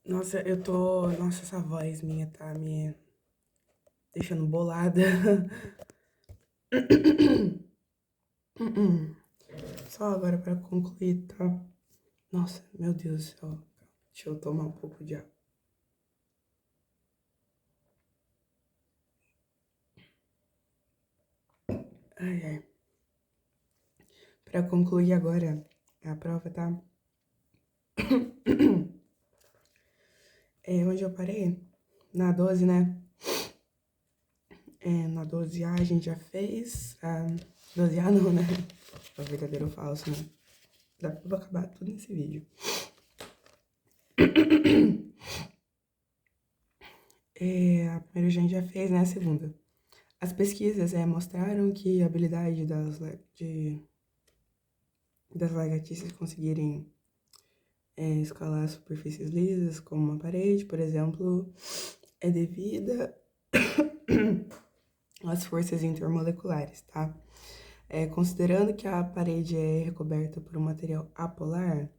Nossa, eu tô. Nossa, essa voz minha tá me deixando bolada. Só agora pra concluir, tá? Nossa, meu Deus do céu. Deixa eu tomar um pouco de água. Ai, ai. Pra concluir agora a prova, tá? É onde eu parei? Na 12, né? Na 12A a gente já fez. A 12A não, né? É verdadeiro ou falso, né? Vou acabar tudo nesse vídeo. A primeira a gente já fez, né? A segunda. As pesquisas mostraram que a habilidade das lagartixas conseguirem escalar superfícies lisas, como uma parede, por exemplo, é devida às forças intermoleculares, tá? Considerando que a parede é recoberta por um material apolar,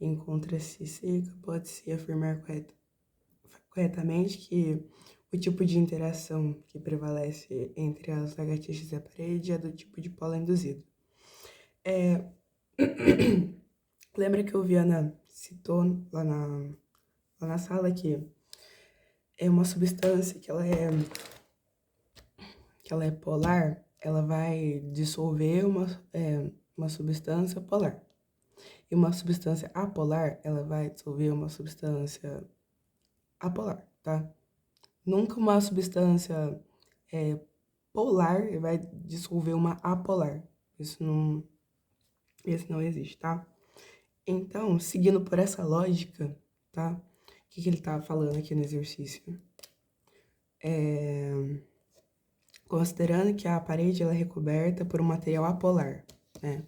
encontra-se seca, pode-se afirmar corretamente que o tipo de interação que prevalece entre as lagartixas e a parede é do tipo de polo induzido. Lembra que o Viana citou lá na sala que é uma substância que ela é polar, ela vai dissolver uma substância polar. E uma substância apolar, ela vai dissolver uma substância apolar, tá? Nunca uma substância polar vai dissolver uma apolar. Isso não existe, tá? Então, seguindo por essa lógica, tá? O que ele tá falando aqui no exercício? Considerando que a parede ela é recoberta por um material apolar, né?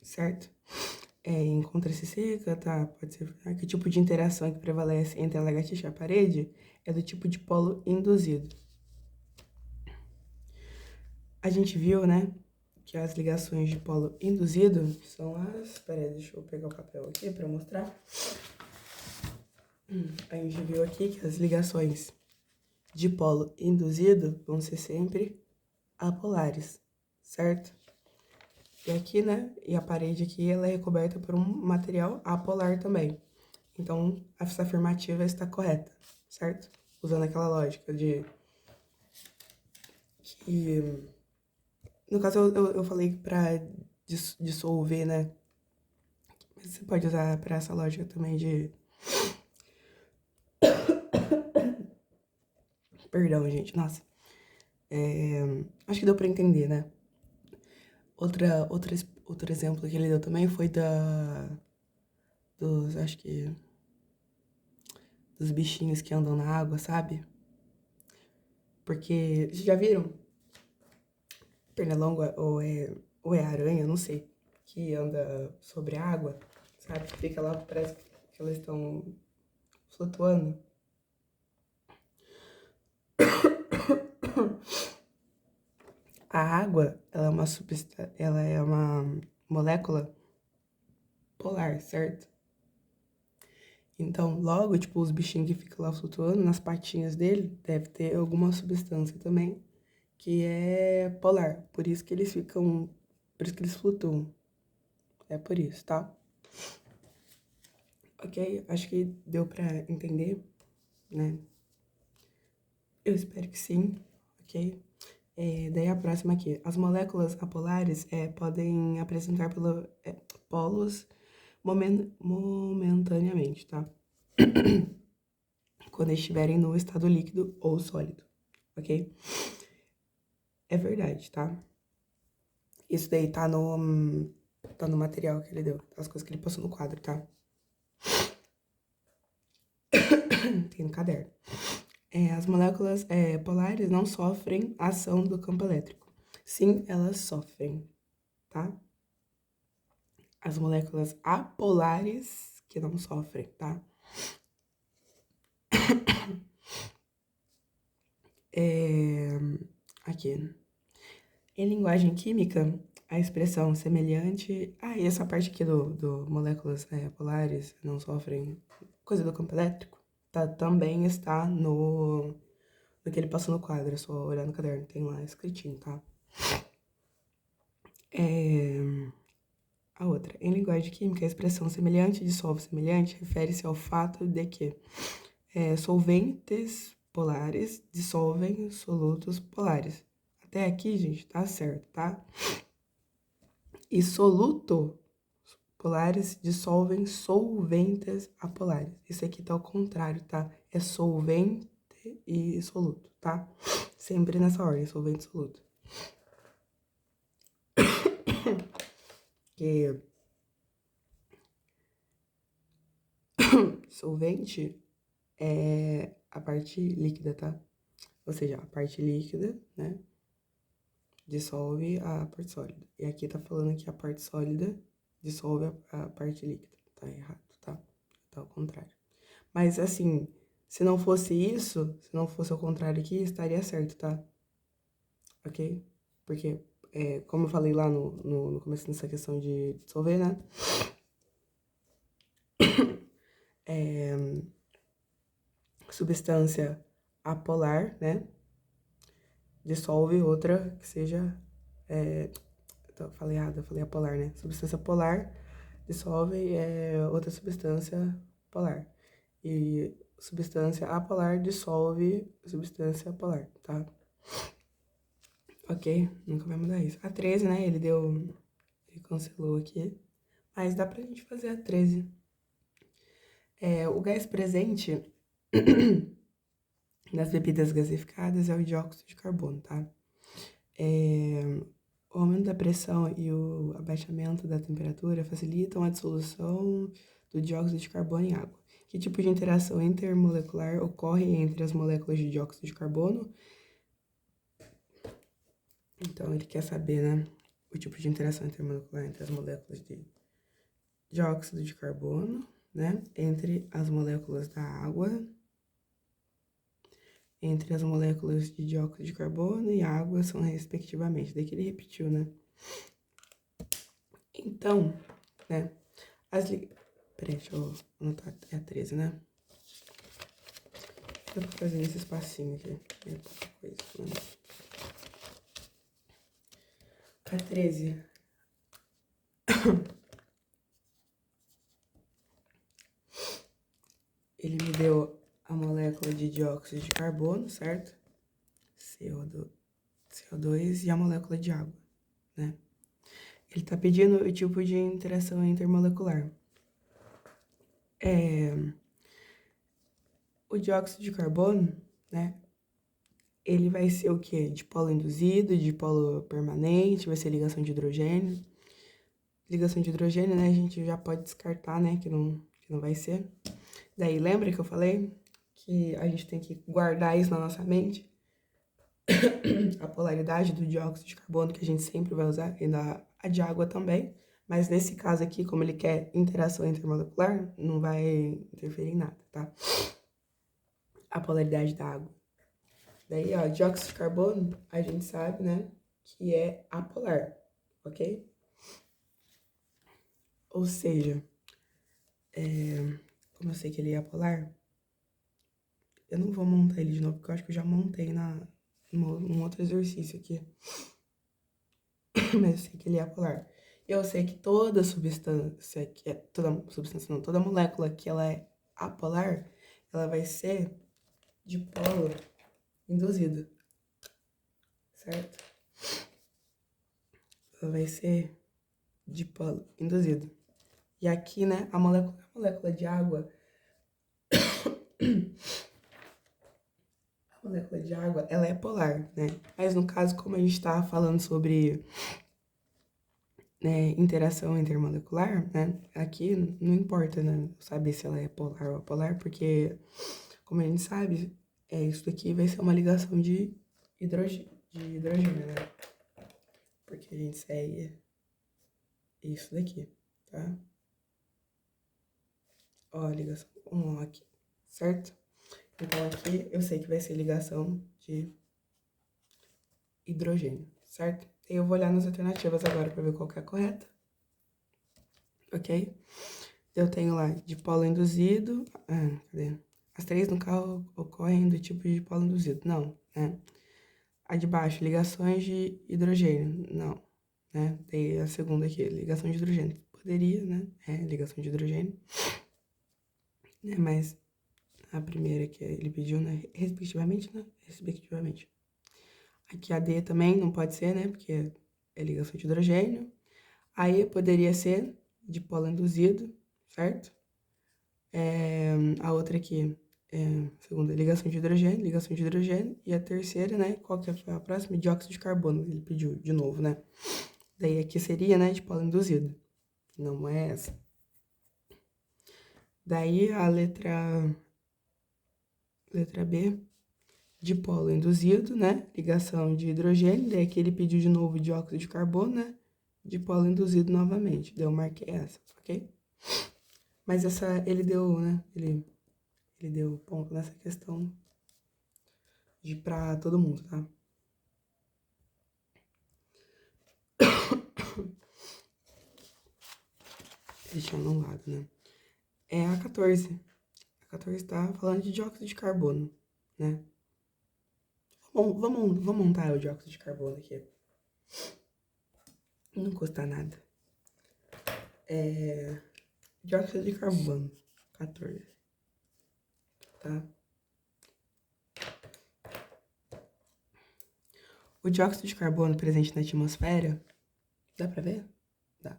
Certo? Encontra-se seca, tá? Pode ser. Que tipo de interação que prevalece entre a lagartixa e a parede é do tipo de polo induzido. A gente viu, né, que as ligações de polo induzido são as... Peraí, deixa eu pegar o papel aqui pra mostrar. A gente viu aqui que as ligações de polo induzido vão ser sempre apolares, certo? E aqui, né, e a parede aqui, ela é recoberta por um material apolar também. Então, essa afirmativa está correta, certo? Usando aquela lógica de que... No caso, eu falei pra dissolver, né? Mas você pode usar pra essa lógica também de... Perdão, gente, nossa. Acho que deu pra entender, né? Outro exemplo que ele deu também foi acho que, dos bichinhos que andam na água, sabe? Porque, vocês já viram? Pernilongo ou é aranha, não sei, que anda sobre a água, sabe? Que fica lá, parece que elas estão flutuando. A água, ela é uma molécula polar, certo? Então, logo, tipo, os bichinhos que ficam lá flutuando, nas patinhas dele, deve ter alguma substância também que é polar. Por isso que eles flutuam. É por isso, tá? Ok? Acho que deu pra entender, né? Eu espero que sim, ok? Daí a próxima aqui. As moléculas apolares podem apresentar polos momentaneamente, tá? Quando estiverem no estado líquido ou sólido, ok? É verdade, tá? Isso daí tá no material que ele deu, as coisas que ele passou no quadro, tá? Tem no caderno. As moléculas polares não sofrem a ação do campo elétrico. Sim, elas sofrem, tá? As moléculas apolares que não sofrem, tá? Aqui. Em linguagem química, a expressão semelhante... Ah, e essa parte aqui do moléculas polares não sofrem coisa do campo elétrico, também está no que ele passou no quadro, é só olhar no caderno, tem lá escritinho, tá? A outra, em linguagem química, a expressão semelhante dissolve semelhante refere-se ao fato de que solventes polares dissolvem solutos polares. Até aqui, gente, tá certo, tá? E soluto polares dissolvem solventes apolares. Isso aqui tá ao contrário, tá? É solvente e soluto, tá? Sempre nessa ordem, solvente e soluto. Que solvente é a parte líquida, tá? Ou seja, a parte líquida, né, dissolve a parte sólida. E aqui tá falando que a parte sólida dissolve a parte líquida. Tá errado, tá? Tá ao contrário. Mas, assim, se não fosse isso, se não fosse ao contrário aqui, estaria certo, tá? Ok? Porque, como eu falei lá no começo dessa questão de dissolver, né? Substância apolar, né? Dissolve outra que seja... falei errado, eu falei apolar, né? Substância polar dissolve outra substância polar. E substância apolar dissolve substância polar, tá? Ok? Nunca vai mudar isso. A 13, né? Ele cancelou aqui. Mas dá pra gente fazer a 13. O gás presente nas bebidas gasificadas é o dióxido de carbono, tá? O aumento da pressão e o abaixamento da temperatura facilitam a dissolução do dióxido de carbono em água. Que tipo de interação intermolecular ocorre entre as moléculas de dióxido de carbono? Então, ele quer saber, né, o tipo de interação intermolecular entre as moléculas de dióxido de carbono, né, entre as moléculas da água, entre as moléculas de dióxido de carbono e água são respectivamente. Daí que ele repetiu, né? Então, né, peraí, deixa eu anotar, é a 13, né? Eu tô fazendo esse espacinho aqui, é pouca coisa, né? A 13. Ele me deu a molécula de dióxido de carbono, certo? CO2 e a molécula de água, né? Ele tá pedindo o tipo de interação intermolecular. O dióxido de carbono, né? Ele vai ser o quê? Dipolo induzido, dipolo permanente, vai ser ligação de hidrogênio. Ligação de hidrogênio, né? A gente já pode descartar, né? Que não vai ser. Daí, lembra que eu falei que a gente tem que guardar isso na nossa mente? A polaridade do dióxido de carbono que a gente sempre vai usar, e a de água também. Mas nesse caso aqui, como ele quer interação intermolecular, não vai interferir em nada, tá? A polaridade da água. Daí, ó, dióxido de carbono, a gente sabe, né, que é apolar, ok? Ou seja, como eu sei que ele é apolar, eu não vou montar ele de novo, porque eu acho que eu já montei num outro exercício aqui. Mas eu sei que ele é apolar. Eu sei que toda substância, toda molécula que ela é apolar, ela vai ser de polo induzido, certo? Ela vai ser de polo induzido. E aqui, né, a molécula de água, a molécula de água, ela é polar, né? Mas no caso, como a gente tá falando sobre interação intermolecular, né? Aqui não importa, né? Saber se ela é polar ou apolar, porque, como a gente sabe, isso daqui vai ser uma ligação de hidrogênio, né? Porque a gente segue isso daqui, tá? Ó, a ligação 1 aqui, certo? Então, aqui eu sei que vai ser ligação de hidrogênio, certo? Eu vou olhar nas alternativas agora para ver qual que é a correta. Ok? Eu tenho lá dipolo induzido. Cadê? As três no carro ocorrem do tipo de dipolo induzido. Não, né? A de baixo, ligações de hidrogênio. Não, né? Tem a segunda aqui, ligação de hidrogênio. Poderia, né? Ligação de hidrogênio. Né? Mas a primeira que ele pediu, né? Respectivamente, né? Respectivamente. Aqui a D também não pode ser, né? Porque é ligação de hidrogênio. Aí poderia ser dipolo induzido, certo? A outra aqui segunda, ligação de hidrogênio. E a terceira, né? Qual que foi a próxima? Dióxido de carbono, ele pediu de novo, né? Daí aqui seria, né, dipolo induzido. Não é essa. Daí a letra B, dipolo induzido, né? Ligação de hidrogênio. Daí aqui ele pediu de novo dióxido de carbono, né? Dipolo induzido novamente. Daí eu marquei essa, ok? Mas essa, ele deu, né? Ele deu ponto nessa questão pra todo mundo, tá? Deixando um lado, né? É a 14. A 14 tá falando de dióxido de carbono, né? Vamos montar o dióxido de carbono aqui. Não custa nada. Dióxido de carbono, 14. Tá? O dióxido de carbono presente na atmosfera, dá pra ver? Dá.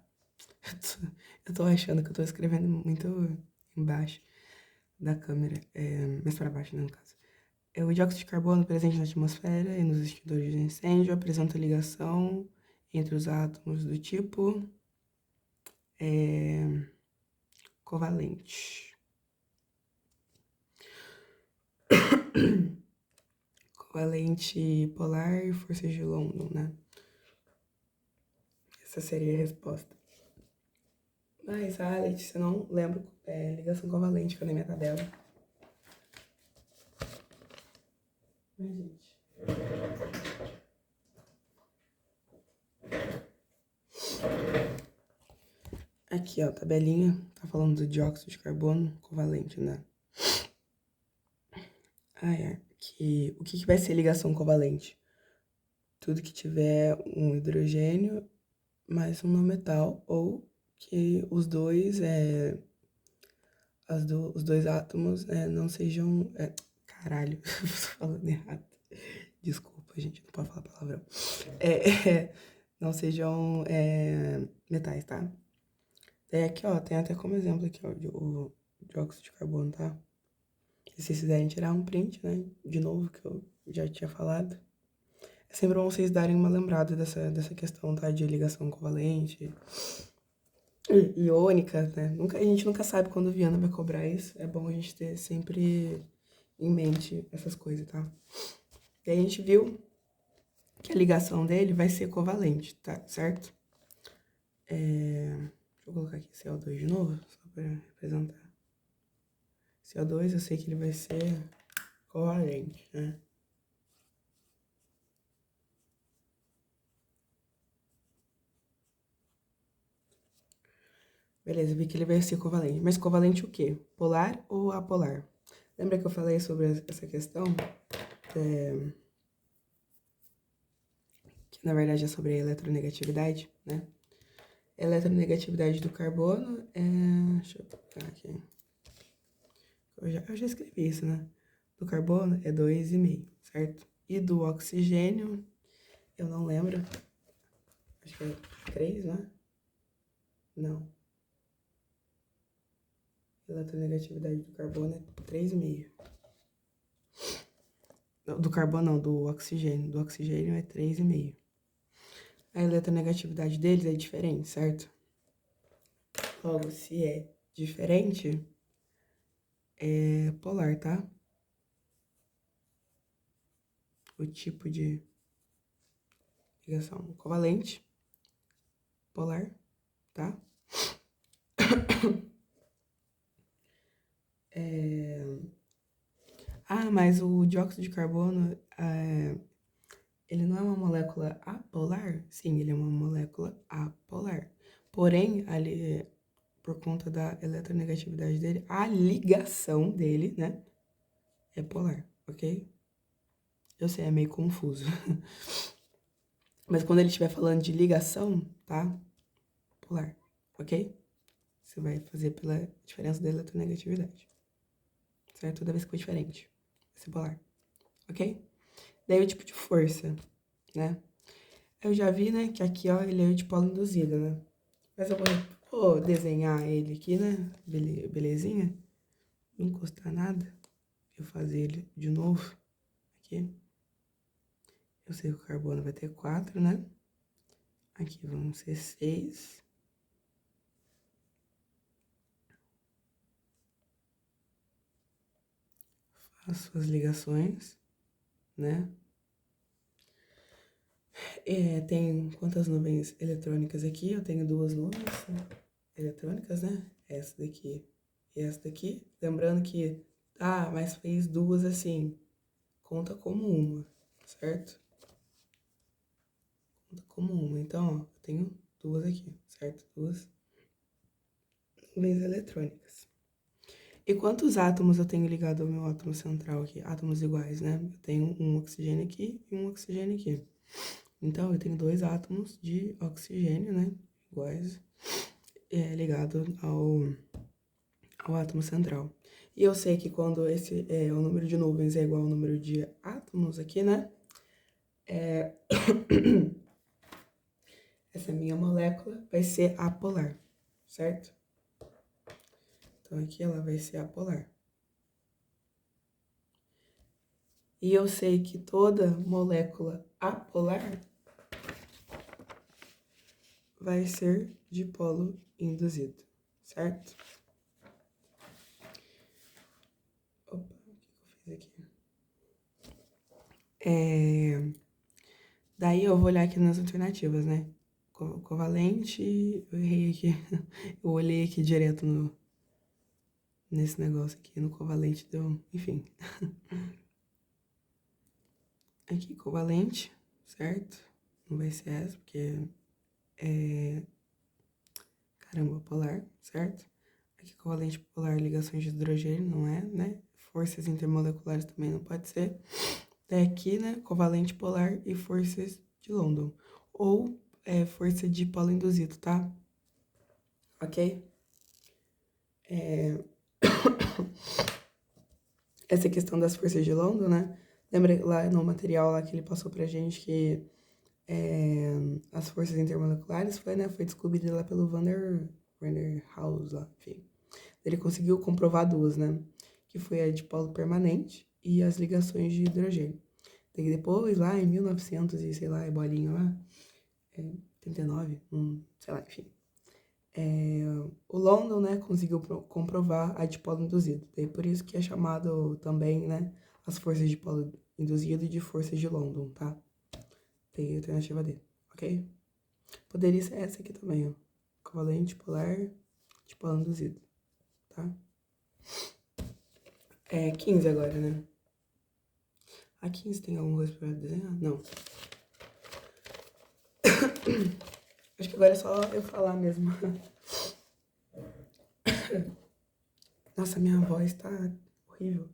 Eu tô achando que eu tô escrevendo muito embaixo da câmera, mais pra baixo, né, no caso. O dióxido de carbono presente na atmosfera e nos extintores de incêndio apresenta ligação entre os átomos do tipo covalente. Covalente polar e força de London, né? Essa seria a resposta. Mas, Letícia, eu não lembro ligação covalente, cadê minha tabela? Ai, gente. Aqui, ó, tabelinha, tá falando do dióxido de carbono covalente, né? O que vai ser ligação covalente? Tudo que tiver um hidrogênio mais um não metal, ou que os dois, os dois átomos não sejam... caralho, tô falando errado. Desculpa, gente, não pode falar palavrão. Não sejam metais, tá? Daí aqui, ó, tem até como exemplo aqui, ó, o dióxido de carbono, tá? Se vocês quiserem tirar um print, né? De novo, que eu já tinha falado. É sempre bom vocês darem uma lembrada dessa questão, tá? De ligação covalente, iônica, né? A gente nunca sabe quando o Viana vai cobrar isso. É bom a gente ter sempre em mente essas coisas, tá? E aí a gente viu que a ligação dele vai ser covalente, tá? Certo? Deixa eu colocar aqui CO2 de novo, só pra representar. CO2 eu sei que ele vai ser covalente, né? Beleza, vi que ele vai ser covalente. Mas covalente o quê? Polar ou apolar? Lembra que eu falei sobre essa questão? Que na verdade é sobre a eletronegatividade, né? A eletronegatividade do carbono deixa eu colocar aqui. Eu já escrevi isso, né? Do carbono é 2,5, certo? E do oxigênio, eu não lembro. Acho que é 3, né? Não. A eletronegatividade do carbono é 3,5. Do carbono não, do oxigênio. Do oxigênio é 3,5. A eletronegatividade deles é diferente, certo? Logo, se é diferente, é polar, tá? O tipo de ligação covalente, polar, tá? Mas o dióxido de carbono, ele não é uma molécula apolar? Sim, ele é uma molécula apolar. Porém, ali, por conta da eletronegatividade dele, a ligação dele, né, é polar, ok? Eu sei, é meio confuso. Mas quando ele estiver falando de ligação, tá? Polar, ok? Você vai fazer pela diferença da eletronegatividade. Certo? Toda vez que for diferente. Vai ser polar, ok? Daí o tipo de força, né? Eu já vi, né, que aqui, ó, ele é o dipolo induzido, né? Mas eu vou desenhar ele aqui, né? Belezinha? Não encostar nada. Eu fazer ele de novo aqui. Eu sei que o carbono vai ter 4, né? Aqui vão ser 6. Faço as ligações, né? Tem quantas nuvens eletrônicas aqui? Eu tenho 2 nuvens eletrônicas, né? Essa daqui e essa daqui. Lembrando que, mas fez 2 assim, conta como uma, certo? Conta como uma. Então, ó, eu tenho 2 aqui, certo? 2 nuvens eletrônicas. E quantos átomos eu tenho ligado ao meu átomo central aqui? Átomos iguais, né? Eu tenho um oxigênio aqui e um oxigênio aqui. Então, eu tenho 2 átomos de oxigênio, né? Iguais, ligado ao átomo central. E eu sei que quando o número de nuvens é igual ao número de átomos aqui, né? Essa minha molécula vai ser apolar, certo? Então, aqui ela vai ser apolar. E eu sei que toda molécula apolar vai ser dipolo induzido, certo? Opa, o que eu fiz aqui? Daí eu vou olhar aqui nas alternativas, né? Covalente, eu errei aqui. Eu olhei aqui direto nesse negócio aqui, no covalente deu, enfim. Aqui, covalente, certo? Não vai ser essa, porque caramba, polar, certo? Aqui, covalente polar, ligações de hidrogênio, não é, né? Forças intermoleculares também não pode ser. Daí aqui, né, covalente polar e forças de London. Ou força de polo induzido, tá? Ok? Essa questão das forças de London, né? Lembra lá no material lá que ele passou pra gente que as forças intermoleculares foi descoberta lá pelo Vanderhaus lá, enfim. Ele conseguiu comprovar 2, né? Que foi a de polo permanente e as ligações de hidrogênio. Daí depois, lá em 1900 e sei lá, bolinha lá, 39, sei lá, enfim. O London, né, conseguiu comprovar a dipolo induzido. Daí por isso que é chamado também, né, as forças de dipolo induzido de forças de London, tá? Tem a alternativa D, ok? Poderia ser essa aqui também, ó. Covalente, polar, dipolo induzido, tá? 15 agora, né? A 15 tem alguma coisa pra desenhar? Não. Acho que agora é só eu falar mesmo. Nossa, minha voz tá horrível.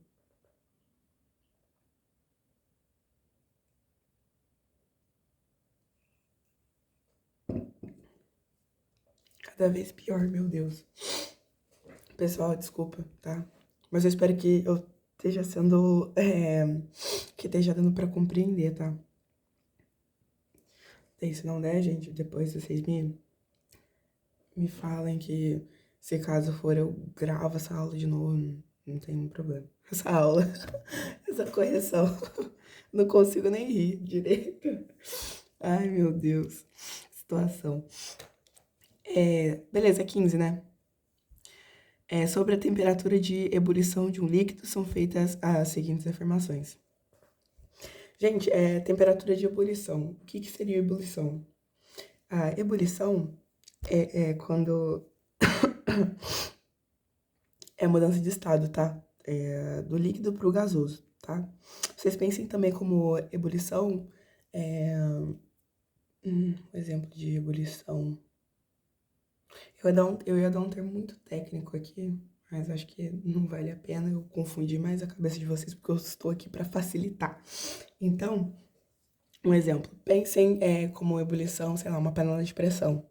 Cada vez pior, meu Deus. Pessoal, desculpa, tá? Mas eu espero que eu esteja sendo. Que esteja dando pra compreender, tá? Daí, se não der, gente, depois vocês me falem que, se caso for, eu gravo essa aula de novo. Não tem problema. Essa aula, essa correção. Não consigo nem rir direito. Ai, meu Deus. Situação. Beleza, 15, né? Sobre a temperatura de ebulição de um líquido são feitas as seguintes afirmações. Gente, temperatura de ebulição. O que seria ebulição? A ebulição é quando é mudança de estado, tá? Do líquido para o gasoso, tá? Vocês pensem também como ebulição Exemplo de ebulição. Eu ia dar um termo muito técnico aqui, mas acho que não vale a pena eu confundir mais a cabeça de vocês, porque eu estou aqui para facilitar. Então, um exemplo. Pensem como ebulição, sei lá, uma panela de pressão,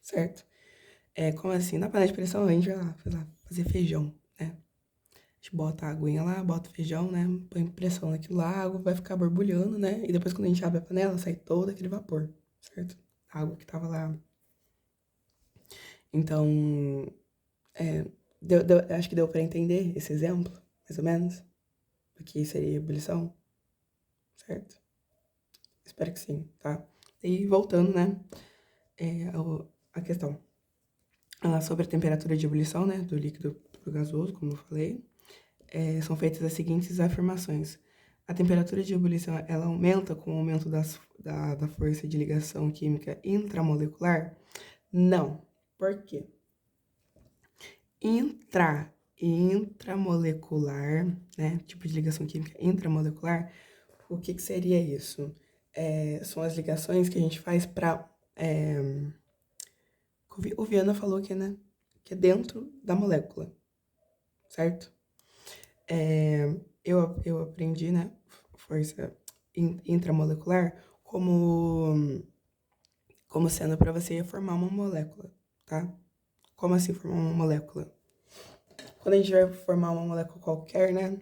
certo? Como assim? Na panela de pressão a gente vai lá, fazer feijão, né? A gente bota a aguinha lá, bota o feijão, né? Põe pressão naquilo lá, a água vai ficar borbulhando, né? E depois quando a gente abre a panela, sai todo aquele vapor, certo? A água que tava lá. Então, é, acho que deu pra entender esse exemplo, mais ou menos, do que seria ebulição, certo? Espero que sim, tá? E voltando, né, a questão. Sobre a temperatura de ebulição, né, do líquido pro gasoso, como eu falei, são feitas as seguintes afirmações. A temperatura de ebulição, ela aumenta com o aumento da força de ligação química intramolecular? Não. Por quê? Intramolecular, né? Tipo de ligação química intramolecular. O que seria isso? São as ligações que a gente faz para... o Viana falou que, né? Que é dentro da molécula, certo? Eu aprendi, né? Força intramolecular como sendo para você formar uma molécula, tá? Como assim formar uma molécula? Quando a gente vai formar uma molécula qualquer, né?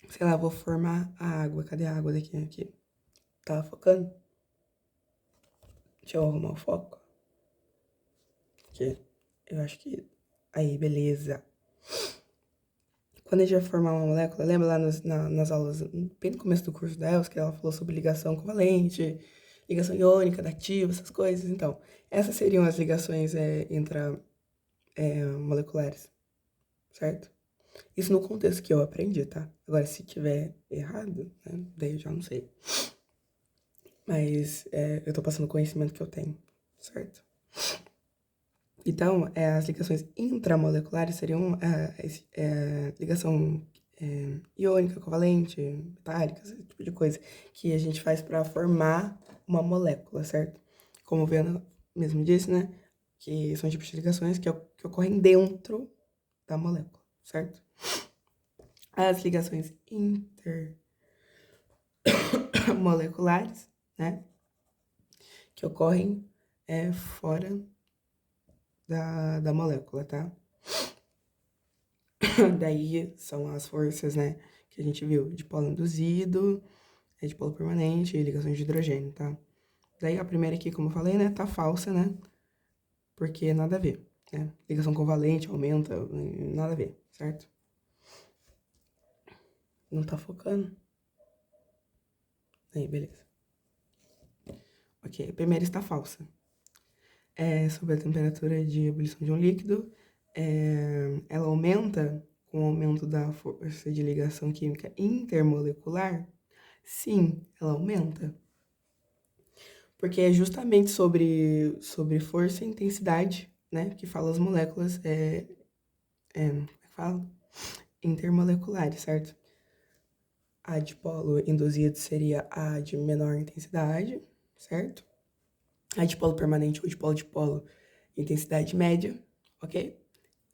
Sei lá, vou formar a água. Cadê a água daqui? Aqui. Tava focando? Deixa eu arrumar o foco. Aqui. Eu acho que... Aí, beleza. Quando a gente vai formar uma molécula, lembra lá nas aulas, bem no começo do curso da Elsa, que ela falou sobre ligação covalente, ligação iônica, dativa, essas coisas? Então, essas seriam as ligações moleculares, certo? Isso no contexto que eu aprendi, tá? Agora, se tiver errado, né, daí eu já não sei. Mas eu tô passando o conhecimento que eu tenho, certo? Então, as ligações intramoleculares seriam ligação iônica, covalente, metálica, esse tipo de coisa que a gente faz para formar uma molécula, certo? Como o Viana mesmo disse, né? Que são tipos de ligações que ocorrem dentro da molécula, certo? As ligações intermoleculares, né? Que ocorrem fora da molécula, tá? Daí são as forças, né, que a gente viu, de polo induzido, de polo permanente e ligações de hidrogênio, tá? Daí a primeira aqui, como eu falei, né, tá falsa, né? Porque nada a ver, né? Ligação covalente aumenta, nada a ver, certo? Não tá focando? Aí, beleza. Ok, a primeira está falsa. Sobre a temperatura de ebulição de um líquido, ela aumenta com o aumento da força de ligação química intermolecular? Sim, ela aumenta. Porque é justamente sobre força e intensidade, né, que fala as moléculas, como é que fala? Intermoleculares, certo? A de polo induzido seria a de menor intensidade, certo? A de polo permanente ou de polo, intensidade média, ok?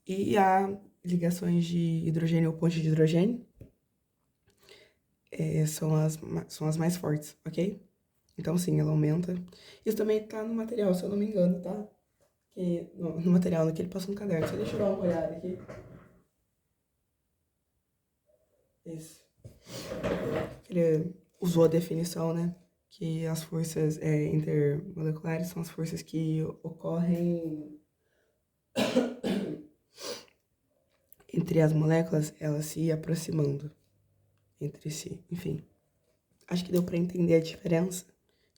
E a ligações de hidrogênio ou ponte de hidrogênio são as mais fortes, ok? Então, sim, ela aumenta. Isso também tá no material, se eu não me engano, tá? Que, no material, no que ele passou no caderno. Só deixa eu dar uma olhada aqui. Isso. Ele usou a definição, né? Que as forças intermoleculares são as forças que ocorrem entre as moléculas, elas se aproximando entre si. Enfim, acho que deu para entender a diferença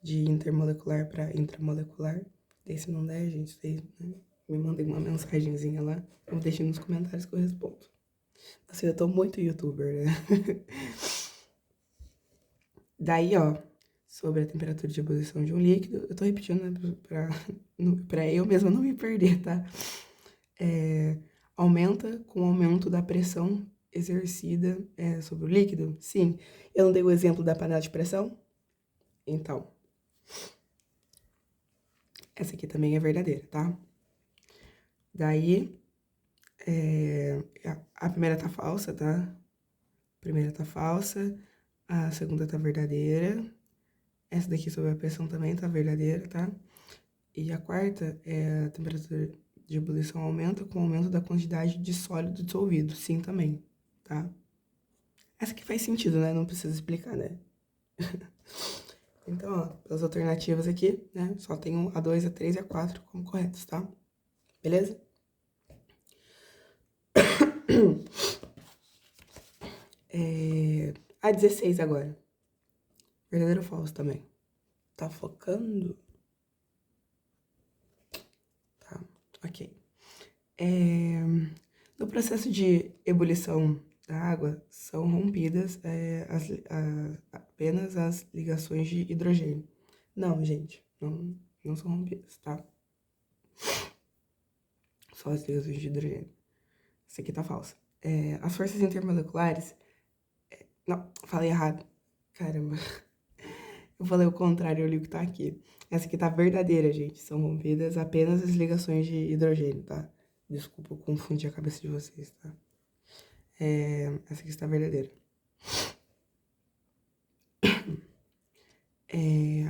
de intermolecular para intramolecular. Daí, se não der, gente, vocês, né, me mandem uma mensagenzinha lá. Ou deixem nos comentários que eu respondo. Nossa, eu tô muito youtuber, né? Daí, ó, sobre a temperatura de ebulição de um líquido, eu tô repetindo, né, pra eu mesma não me perder, tá? Aumenta com o aumento da pressão exercida sobre o líquido? Sim. Eu não dei o exemplo da panela de pressão? Então, essa aqui também é verdadeira, tá? Daí, a primeira tá falsa, tá? A primeira tá falsa, a segunda tá verdadeira. Essa daqui sobre a pressão também tá verdadeira, tá? E a quarta é a temperatura de ebulição aumenta com o aumento da quantidade de sólido dissolvido. Sim, também, tá? Essa aqui faz sentido, né? Não precisa explicar, né? Então, ó, as alternativas aqui, né? Só tem a 2, a 3 e a 4 como corretas, tá? Beleza? A 16 agora. Verdadeiro ou falso também? Tá focando? Tá, ok. No processo de ebulição da água, são rompidas apenas as ligações de hidrogênio. Não, gente, não são rompidas, tá? Só as ligações de hidrogênio. Essa aqui tá falsa. As forças intermoleculares... Não, falei errado. Caramba. Eu falei o contrário, eu li o que tá aqui. Essa aqui tá verdadeira, gente. São rompidas apenas as ligações de hidrogênio, tá? Desculpa, eu confundi a cabeça de vocês, tá? Essa aqui está verdadeira.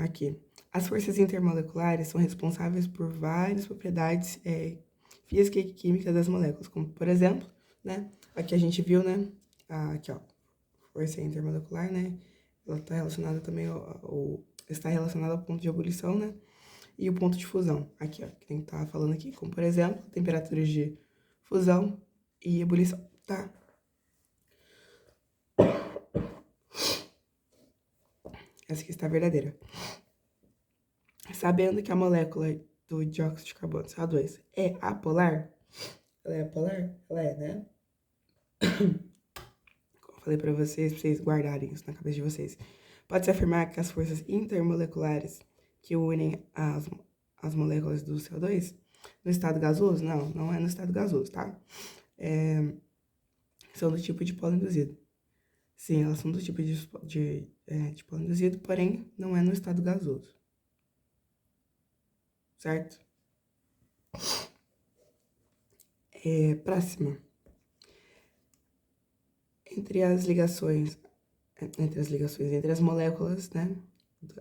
Aqui. As forças intermoleculares são responsáveis por várias propriedades física e química das moléculas, como, por exemplo, né? Aqui a gente viu, né? Aqui, ó. Força intermolecular, né? Ela está relacionada também está relacionada ao ponto de ebulição, né? E o ponto de fusão. Aqui, ó. Que tem que estar falando aqui, como, por exemplo, temperaturas de fusão e ebulição, tá? Essa aqui está verdadeira. Sabendo que a molécula do dióxido de carbono, CO2, é apolar, ela é apolar? Ela é, né? Como eu falei pra vocês guardarem isso na cabeça de vocês. Pode-se afirmar que as forças intermoleculares que unem as moléculas do CO2 no estado gasoso? Não, não é no estado gasoso, tá? São do tipo de polo induzido. Sim, elas são do tipo de polo induzido, porém não é no estado gasoso. Certo? Próxima. Entre as ligações, entre as moléculas, né?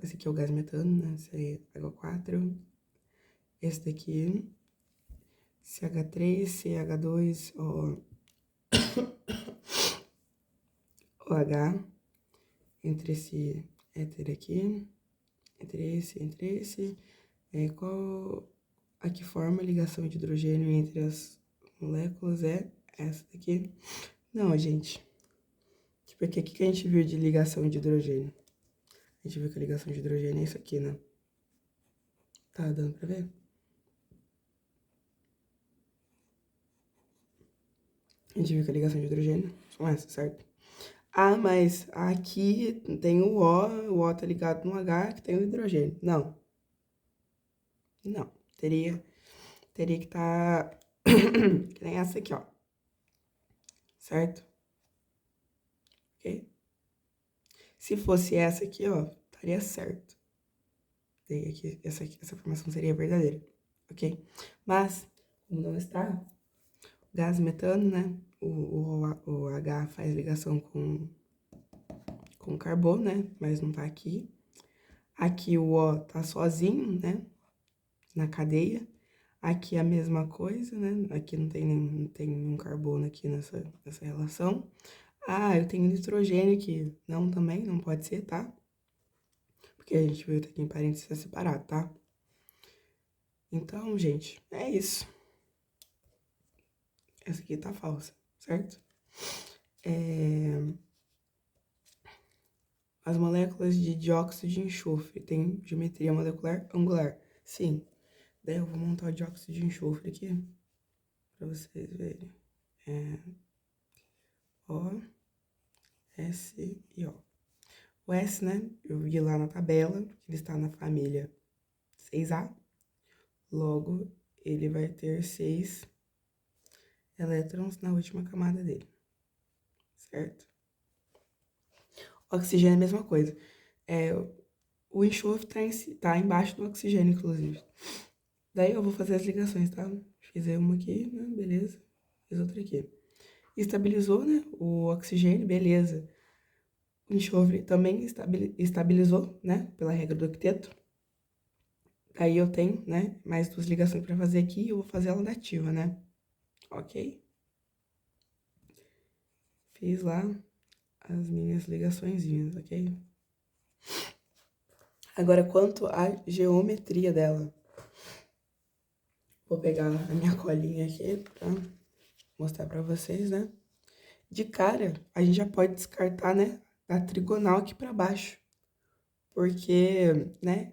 Esse aqui é o gás metano, né? Esse aí é H4. Esse daqui, CH3, CH2, OH. Entre esse éter aqui, entre esse. A que forma a ligação de hidrogênio entre as moléculas é essa daqui. Não, gente. Porque o que a gente viu de ligação de hidrogênio? A gente viu que a ligação de hidrogênio é isso aqui, né? Tá dando pra ver? A gente viu que a ligação de hidrogênio são essas, certo? Ah, mas aqui tem o O tá ligado no H, que tem o hidrogênio. Não. Não. Teria que estar que nem essa aqui, ó. Certo? Ok? Se fosse essa aqui, ó, estaria certo. Daí aqui, essa informação seria verdadeira. Ok? Mas, como não está, gás metano, né? O H faz ligação com carbono, né? Mas não tá aqui. Aqui o O tá sozinho, né? Na cadeia. Aqui a mesma coisa, né? Aqui não tem nenhum carbono aqui nessa relação. Ah, eu tenho nitrogênio aqui. Não, também, não pode ser, tá? Porque a gente viu aqui em parênteses separado, tá? Então, gente, é isso. Essa aqui tá falsa, certo? As moléculas de dióxido de enxofre têm geometria molecular angular. Sim. Daí eu vou montar o dióxido de enxofre aqui, pra vocês verem. O, S e O. O S, né, eu vi lá na tabela, que ele está na família 6A. Logo, ele vai ter 6 elétrons na última camada dele, certo? Oxigênio é a mesma coisa. o enxofre tá embaixo do oxigênio, inclusive. Daí eu vou fazer as ligações, tá? Fiz uma aqui, né? Beleza. Fiz outra aqui. Estabilizou, né? O oxigênio, beleza. O enxofre também estabilizou, né? Pela regra do octeto. Daí eu tenho, né? Mais 2 ligações pra fazer aqui e eu vou fazer ela nativa, né? Ok? Fiz lá as minhas ligaçõezinhas, ok? Agora, quanto à geometria dela. Vou pegar a minha colinha aqui pra mostrar pra vocês, né? De cara, a gente já pode descartar, né? A trigonal aqui pra baixo. Porque, né?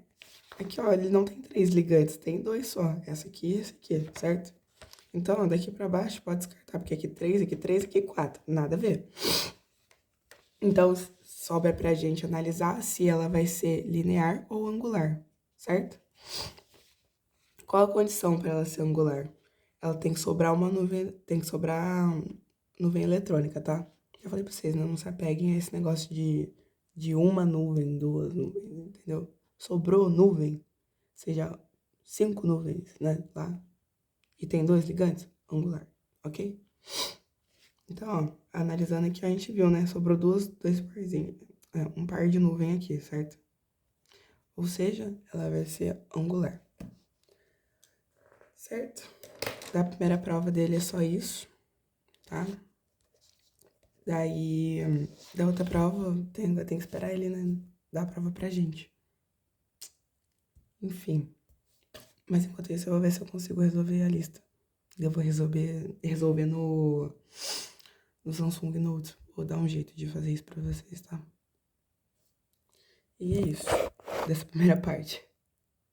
Aqui, ó, ele não tem 3 ligantes, tem 2 só. Essa aqui e essa aqui, certo? Então, ó, daqui pra baixo pode descartar, porque aqui 3, aqui 3, aqui 4. Nada a ver. Então, sobra pra gente analisar se ela vai ser linear ou angular, certo? Qual a condição para ela ser angular? Ela tem que sobrar uma nuvem, tem que sobrar nuvem eletrônica, tá? Já falei pra vocês, né? Não se apeguem a esse negócio de uma nuvem, 2 nuvens, entendeu? Sobrou nuvem, seja 5 nuvens, né? Lá. E tem 2 ligantes, angular, ok? Então, ó, analisando aqui, a gente viu, né? Sobrou dois parzinhos, um par de nuvem aqui, certo? Ou seja, ela vai ser angular. Certo? Da primeira prova dele é só isso, tá? Daí, da outra prova, tem que esperar ele, né? Dar a prova pra gente. Enfim. Mas enquanto isso, eu vou ver se eu consigo resolver a lista. Eu vou resolver no Samsung Note. Vou dar um jeito de fazer isso pra vocês, tá? E é isso, dessa primeira parte.